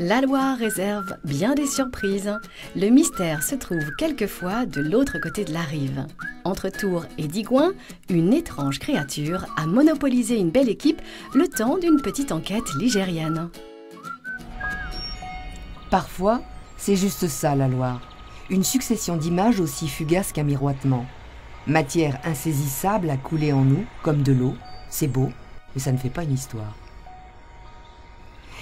La Loire réserve bien des surprises. Le mystère se trouve quelquefois de l'autre côté de la rive. Entre Tours et Digoin, une étrange créature a monopolisé une belle équipe le temps d'une petite enquête ligérienne. Parfois, c'est juste ça la Loire. Une succession d'images aussi fugaces qu'un miroitement. Matière insaisissable à couler en nous, comme de l'eau. C'est beau, mais ça ne fait pas une histoire.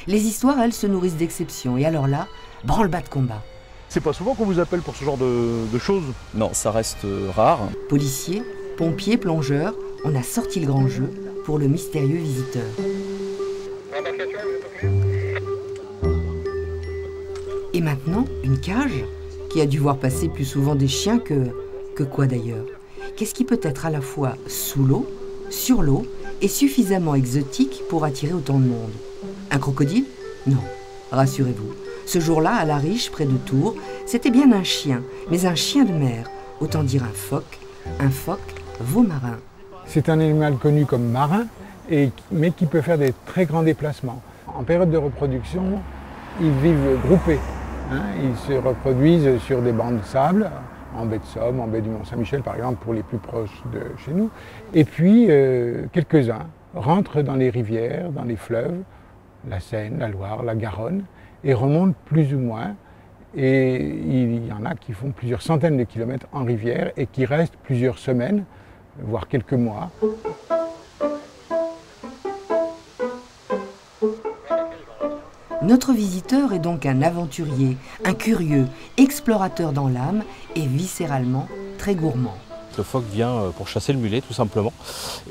Les histoires, elles, se nourrissent d'exceptions. Et alors là, branle-bas de combat. C'est pas souvent qu'on vous appelle pour ce genre de choses. Non, ça reste rare. Policiers, pompiers, plongeurs, on a sorti le grand jeu pour le mystérieux visiteur. Et maintenant, une cage qui a dû voir passer plus souvent des chiens que quoi d'ailleurs. Qu'est-ce qui peut être à la fois sous l'eau, sur l'eau et suffisamment exotique pour attirer autant de monde? Un crocodile? Non, rassurez-vous. Ce jour-là, à La Riche, près de Tours, c'était bien un chien, mais un chien de mer, autant dire un phoque veau marin. C'est un animal connu comme marin, mais qui peut faire des très grands déplacements. En période de reproduction, ils vivent groupés. Ils se reproduisent sur des bancs de sable, en baie de Somme, en baie du Mont-Saint-Michel par exemple, pour les plus proches de chez nous. Et puis, quelques-uns rentrent dans les rivières, dans les fleuves, la Seine, la Loire, la Garonne, et remontent plus ou moins. Et il y en a qui font plusieurs centaines de kilomètres en rivière et qui restent plusieurs semaines, voire quelques mois. Notre visiteur est donc un aventurier, un curieux, explorateur dans l'âme et viscéralement très gourmand. Le phoque vient pour chasser le mulet tout simplement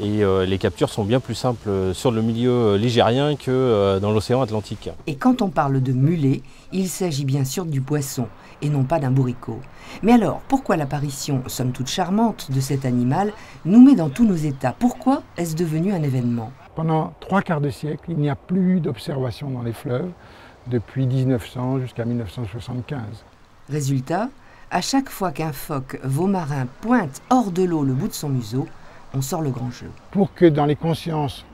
et les captures sont bien plus simples sur le milieu ligérien que dans l'océan Atlantique. Et quand on parle de mulet, il s'agit bien sûr du poisson et non pas d'un bourricot. Mais alors, pourquoi l'apparition, somme toute charmante, de cet animal nous met dans tous nos états? Pourquoi est-ce devenu un événement? Pendant 3/4 de siècle, il n'y a plus d'observation dans les fleuves depuis 1900 jusqu'à 1975. Résultat, à chaque fois qu'un phoque veau marin pointe hors de l'eau le bout de son museau, on sort le grand jeu. Pour que dans les consciences,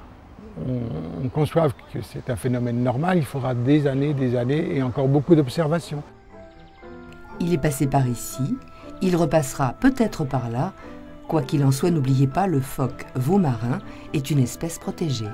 on conçoive que c'est un phénomène normal, il faudra des années et encore beaucoup d'observations. Il est passé par ici, il repassera peut-être par là. Quoi qu'il en soit, n'oubliez pas, le phoque veau marin est une espèce protégée.